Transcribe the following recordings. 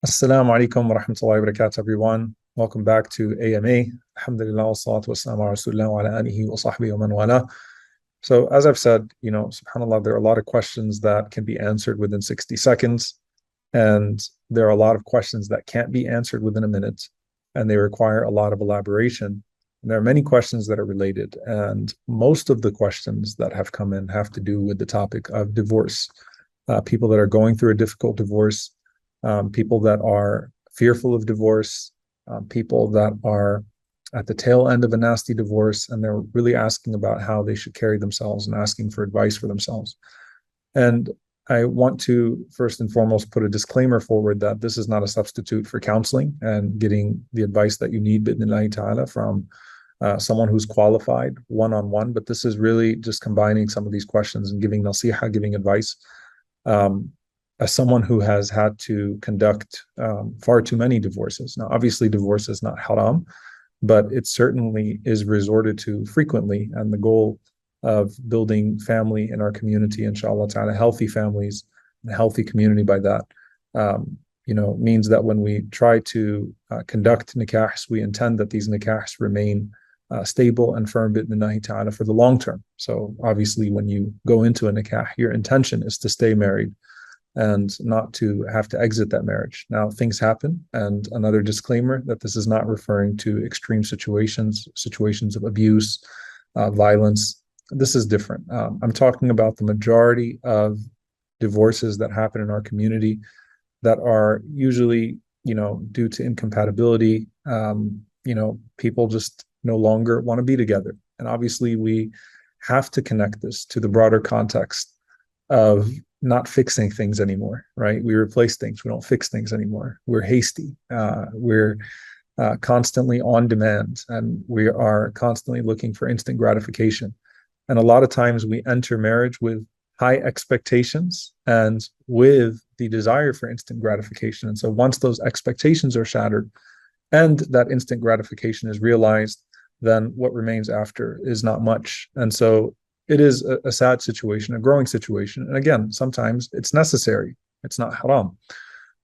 Assalamu alaikum wa rahmatullahi wa barakatuh, everyone. Welcome back to AMA. Alhamdulillah, wa salatu wa salam ala rasulillah wa ala alihi wa sahbihi wa man wala. So, as I've said, subhanAllah, there are a lot of questions that can be answered within 60 seconds, and there are a lot of questions that can't be answered within a minute, and they require a lot of elaboration. And there are many questions that are related, and most of the questions that have come in have to do with the topic of divorce. People that are going through a difficult divorce, people that are fearful of divorce, people that are at the tail end of a nasty divorce, and they're really asking about how they should carry themselves and asking for advice for themselves. And I want to first and foremost put a disclaimer forward that this is not a substitute for counseling and getting the advice that you need, bidnillahi ta'ala, from someone who's qualified one-on-one, but this is really just combining some of these questions and giving nasihah, giving advice. As someone who has had to conduct far too many divorces. Now, obviously, divorce is not haram, but it certainly is resorted to frequently. And the goal of building family in our community, inshallah ta'ala, healthy families, and a healthy community by that, means that when we try to conduct nikahs, we intend that these nikahs remain stable and firm bidnillahi ta'ala for the long term. So obviously, when you go into a nikah, your intention is to stay married and not to have to exit that marriage. Now, things happen, and another disclaimer that this is not referring to extreme situations of abuse, violence. This is different. I'm talking about the majority of divorces that happen in our community that are usually, due to incompatibility. People just no longer want to be together. And obviously, we have to connect this to the broader context of not fixing things anymore, right? We replace things. We don't fix things anymore. We're hasty. We're constantly on demand, and we are constantly looking for instant gratification. And a lot of times we enter marriage with high expectations and with the desire for instant gratification. And so once those expectations are shattered and that instant gratification is realized, then what remains after is not much. And so it is a sad situation, a growing situation. And again, sometimes it's necessary. It's not haram.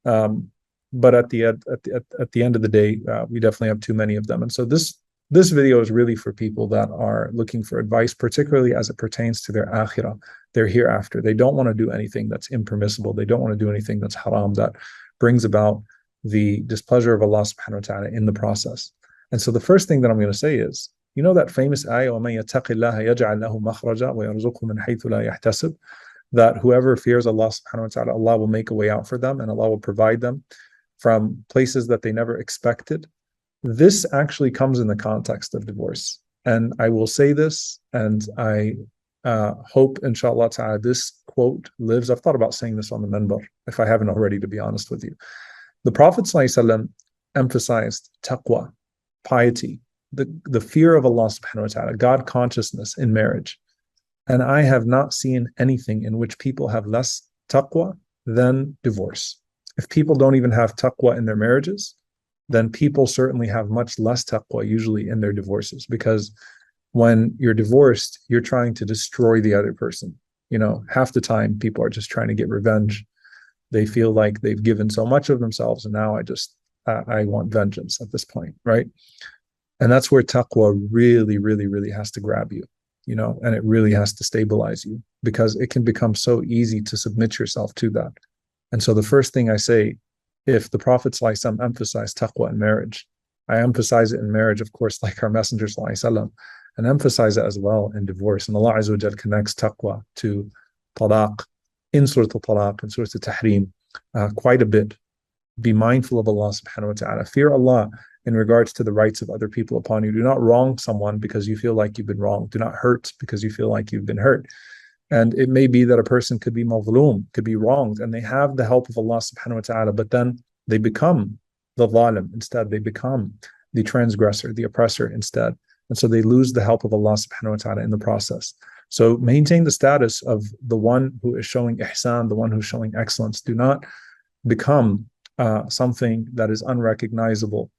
But at the end of the day, we definitely have too many of them. And so this video is really for people that are looking for advice, particularly as it pertains to their akhirah, their hereafter. They don't want to do anything that's impermissible. They don't want to do anything that's haram, that brings about the displeasure of Allah subhanahu wa ta'ala in the process. And so the first thing that I'm going to say is, that famous ayah, وَمَن يَتَّقِ اللَّهَ يَجْعَلْ لَهُ مَخْرَجًا وَيَرْزُقْهُ مِنْ حَيْثُ لَا يَحْتَسِبُ, that whoever fears Allah subhanahu wa ta'ala, Allah will make a way out for them, and Allah will provide them from places that they never expected. This actually comes in the context of divorce. And I will say this, and I hope, inshallah ta'ala, this quote lives. I've thought about saying this on the minbar, if I haven't already, to be honest with you. The Prophet ﷺ emphasized taqwa, piety, the fear of Allah subhanahu wa ta'ala, God consciousness in marriage. And I have not seen anything in which people have less taqwa than divorce. If people don't even have taqwa in their marriages, then people certainly have much less taqwa usually in their divorces, because when you're divorced, you're trying to destroy the other person. Half the time people are just trying to get revenge. They feel like they've given so much of themselves, and now I want vengeance at this point, right? And that's where taqwa really, really, really has to grab you, and it really has to stabilize you, because it can become so easy to submit yourself to that. And so the first thing I say, if the Prophet ﷺ emphasized taqwa in marriage, I emphasize it in marriage, of course, like our Messenger ﷺ, and emphasize it as well in divorce. And Allah Azza wa Jal connects taqwa to talaq in Surah Al-Talaq and Surah Al-Tahrim quite a bit. Be mindful of Allah subhanahu wa ta'ala. Fear Allah in regards to the rights of other people upon you. Do not wrong someone because you feel like you've been wronged. Do not hurt because you feel like you've been hurt. And it may be that a person could be mazloom, could be wronged, and they have the help of Allah subhanahu wa ta'ala, but then they become the zalim instead. They become the transgressor, the oppressor instead. And so they lose the help of Allah subhanahu wa ta'ala in the process. So maintain the status of the one who is showing ihsan, the one who's showing excellence. Do not become something that is unrecognizable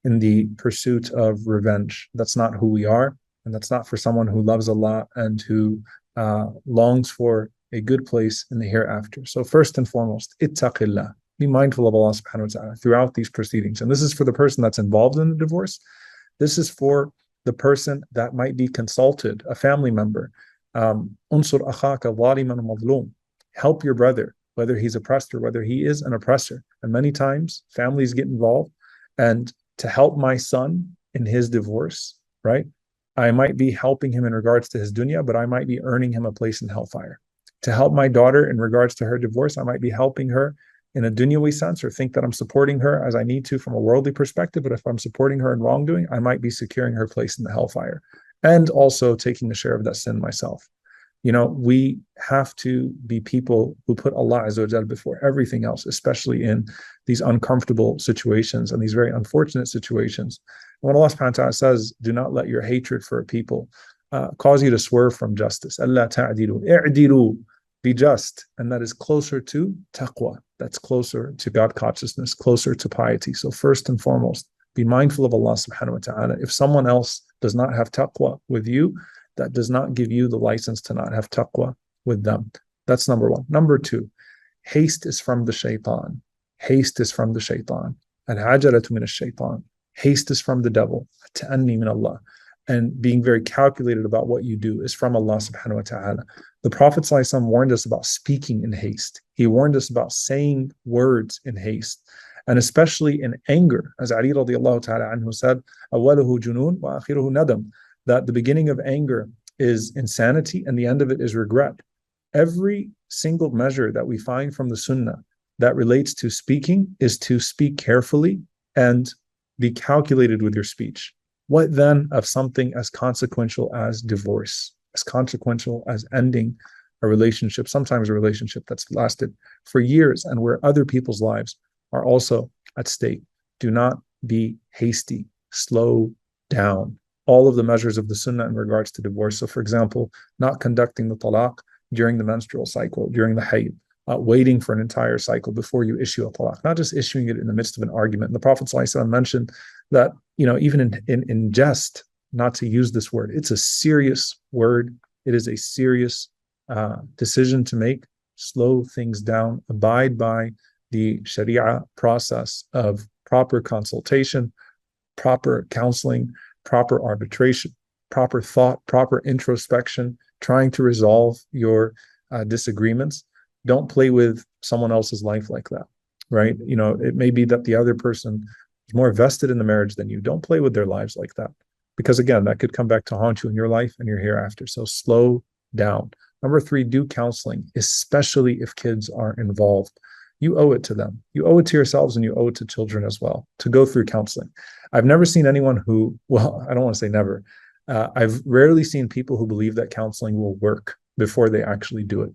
in the pursuit of revenge. That's not who we are, and that's not for someone who loves Allah and who longs for a good place in the hereafter. So first and foremost, ittaqillah. Be mindful of Allah subhanahu wa ta'ala throughout these proceedings. And this is for the person that's involved in the divorce. This is for the person that might be consulted, a family member. Unsur akhaka zaliman mazlum. Help your brother, whether he's oppressed or whether he is an oppressor. And many times families get involved, and to help my son in his divorce, right? I might be helping him in regards to his dunya, but I might be earning him a place in hellfire. To help my daughter in regards to her divorce, I might be helping her in a dunyawi sense, or think that I'm supporting her as I need to from a worldly perspective. But if I'm supporting her in wrongdoing, I might be securing her place in the hellfire and also taking a share of that sin myself. We have to be people who put Allah Azza wa Jal before everything else, especially in these uncomfortable situations and these very unfortunate situations. When Allah subhanahu wa ta'ala says, do not let your hatred for a people cause you to swerve from justice. Allah ta'adilu, i'dilu, be just. And that is closer to taqwa. That's closer to God consciousness, closer to piety. So first and foremost, be mindful of Allah subhanahu wa ta'ala. If someone else does not have taqwa with you, that does not give you the license to not have taqwa with them. That's number one. Number two, haste is from the shaitan. Haste is from the shaitan. Al-ajalatu min ash-shaitan. Haste is from the devil. Ta'anni min Allah. And being very calculated about what you do is from Allah subhanahu wa ta'ala. The Prophet ﷺ warned us about speaking in haste. He warned us about saying words in haste, and especially in anger. As Ali radiallahu ta'ala anhu said, أَوَّلُهُ جُنُونَ وَآخِرُهُ نَدَمٌ, that the beginning of anger is insanity and the end of it is regret. Every single measure that we find from the Sunnah that relates to speaking is to speak carefully and be calculated with your speech. What then of something as consequential as divorce, as consequential as ending a relationship, sometimes a relationship that's lasted for years and where other people's lives are also at stake? Do not be hasty. Slow down. All of the measures of the Sunnah in regards to divorce. So, for example, not conducting the talaq during the menstrual cycle, during the hayd, waiting for an entire cycle before you issue a talaq, not just issuing it in the midst of an argument. And the Prophet ﷺ mentioned that, even in jest, not to use this word. It's a serious word. It is a serious decision to make. Slow things down. Abide by the Sharia process of proper consultation, proper counseling, proper arbitration, proper thought, proper introspection, trying to resolve your disagreements. Don't play with someone else's life like that, right? It may be that the other person is more vested in the marriage than you. Don't play with their lives like that, because again, that could come back to haunt you in your life and your hereafter. So slow down. Number three, do counseling, especially if kids are involved. You owe it to them. You owe it to yourselves, and you owe it to children as well to go through counseling. I've never seen anyone who, well, I don't want to say never. I've rarely seen people who believe that counseling will work before they actually do it.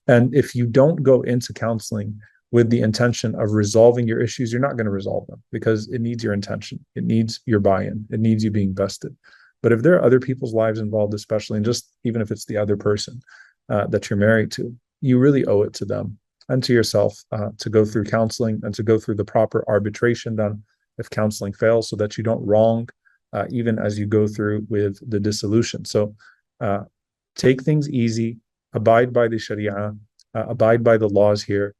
And if you don't go into counseling with the intention of resolving your issues, you're not going to resolve them, because it needs your intention. It needs your buy-in. It needs you being vested. But if there are other people's lives involved, especially, and just even if it's the other person that you're married to, you really owe it to them and to yourself to go through counseling and to go through the proper arbitration done if counseling fails, so that you don't wrong even as you go through with the dissolution. So take things easy, abide by the Sharia, abide by the laws here.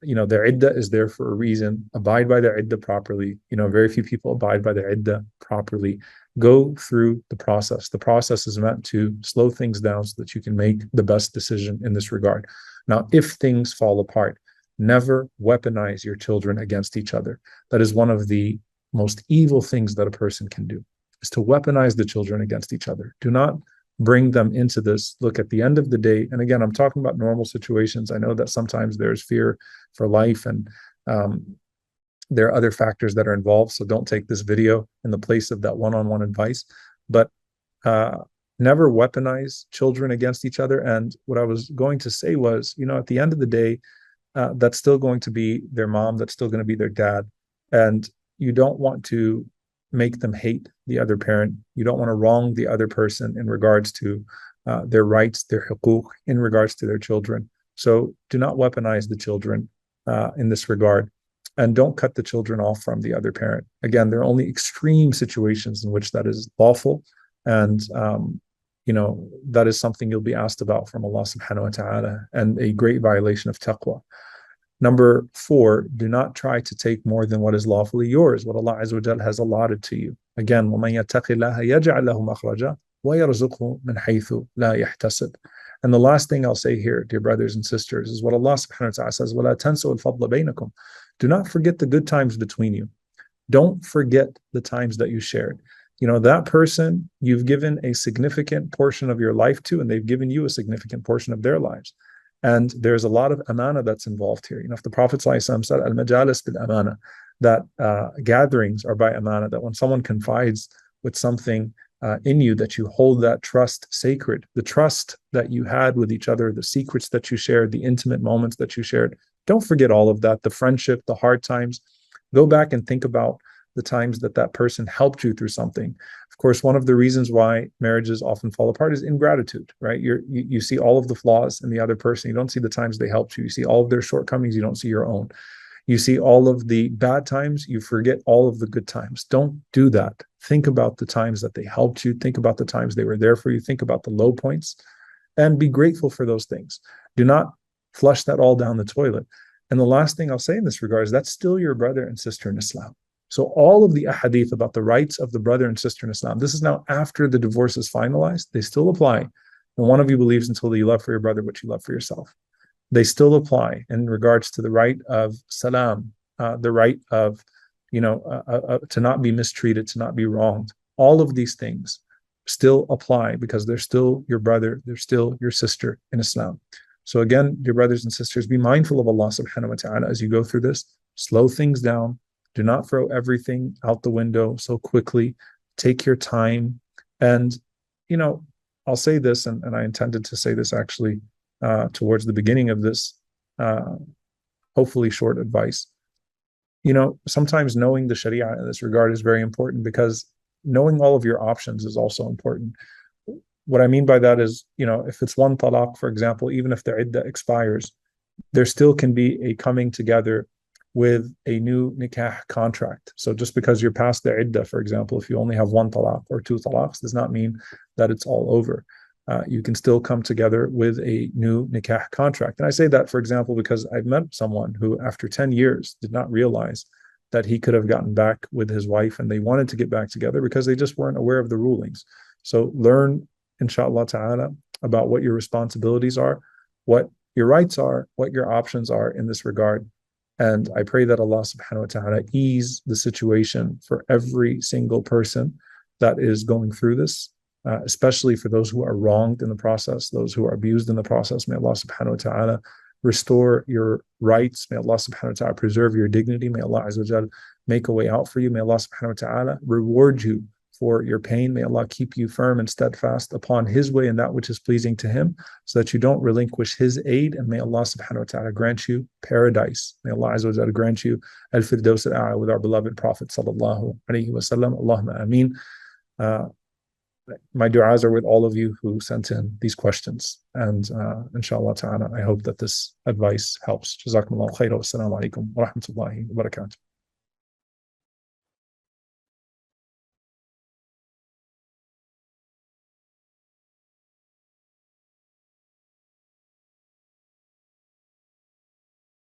Their iddah is there for a reason. Abide by their iddah properly. Very few people abide by their iddah properly. Go through the process. The process is meant to slow things down so that you can make the best decision in this regard. Now, if things fall apart, never weaponize your children against each other. That is one of the most evil things that a person can do, is to weaponize the children against each other. Do not bring them into this. Look, at the end of the day, and again, I'm talking about normal situations. I know that sometimes there's fear for life, and there are other factors that are involved. So don't take this video in the place of that one-on-one advice. But never weaponize children against each other. And what I was going to say was, at the end of the day, that's still going to be their mom. That's still going to be their dad. And you don't want to make them hate the other parent. You don't want to wrong the other person in regards to their rights, their huquq, in regards to their children. So do not weaponize the children in this regard. And don't cut the children off from the other parent. Again, there are only extreme situations in which that is lawful. And, that is something you'll be asked about from Allah subhanahu wa ta'ala, and a great violation of taqwa. Number 4, do not try to take more than what is lawfully yours, what Allah Azza wa Jal has allotted to you. Again, وَمَنْ يَتَّقِ اللَّهَ يَجْعَلْ لَهُ مَخْرَجًا وَيَرْزُقْهُ مِنْ حَيْثُ لَا يَحْتَسِبُ. And the last thing I'll say here, dear brothers and sisters, is what Allah subhanahu wa ta'ala says, وَلَا تَنْسُوا الْفَضْلَ بَيْنَكُمْ. Do not forget the good times between you. Don't forget the times that you shared. That person you've given a significant portion of your life to, and they've given you a significant portion of their lives. And there's a lot of amana that's involved here. If the Prophet ﷺ said, al-majalis bil amana, that gatherings are by amana, that when someone confides with something in you, that you hold that trust sacred, the trust that you had with each other, the secrets that you shared, the intimate moments that you shared. Don't forget all of that, the friendship, the hard times. Go back and think about the times that person helped you through something. Of course, one of the reasons why marriages often fall apart is ingratitude, right? You see all of the flaws in the other person. You don't see the times they helped you. You see all of their shortcomings. You don't see your own. You see all of the bad times. You forget all of the good times. Don't do that. Think about the times that they helped you. Think about the times they were there for you. Think about the low points and be grateful for those things. Do not flush that all down the toilet. And the last thing I'll say in this regard is that's still your brother and sister in Islam. So all of the ahadith about the rights of the brother and sister in Islam, this is now after the divorce is finalized, they still apply. And one of you believes until you love for your brother what you love for yourself. They still apply in regards to the right of salam, the right of, to not be mistreated, to not be wronged. All of these things still apply because they're still your brother, they're still your sister in Islam. So again, dear brothers and sisters, be mindful of Allah subhanahu wa ta'ala as you go through this. Slow things down. Do not throw everything out the window so quickly. Take your time. And, I'll say this, and I intended to say this actually towards the beginning of this, hopefully short advice. Sometimes knowing the Sharia in this regard is very important because knowing all of your options is also important. What I mean by that is, if it's one talaq, for example, even if the iddah expires, there still can be a coming together with a new nikah contract. So just because you're past the iddah, for example, if you only have one talaq or two talaqs, does not mean that it's all over. You can still come together with a new nikah contract. And I say that, for example, because I've met someone who, after 10 years, did not realize that he could have gotten back with his wife, and they wanted to get back together because they just weren't aware of the rulings. So learn, inshallah ta'ala, about what your responsibilities are, what your rights are, what your options are in this regard. And I pray that Allah subhanahu wa ta'ala ease the situation for every single person that is going through this, especially for those who are wronged in the process, those who are abused in the process. May Allah subhanahu wa ta'ala restore your rights. May Allah subhanahu wa ta'ala preserve your dignity. May Allah Azza wa Jal make a way out for you. May Allah subhanahu wa ta'ala reward you for your pain. May Allah keep you firm and steadfast upon His way and that which is pleasing to Him, so that you don't relinquish His aid. And may Allah subhanahu wa ta'ala grant you paradise. May Allah Azza wa Jalla grant you al-firdaus al-a'la with our beloved Prophet sallallahu alaihi wasallam. Allahumma ameen. My du'as are with all of you who sent in these questions. And inshallah ta'ala, I hope that this advice helps. Jazakumullah khairan. Wassalamu alaikum wa rahmatullahi wa barakatuh.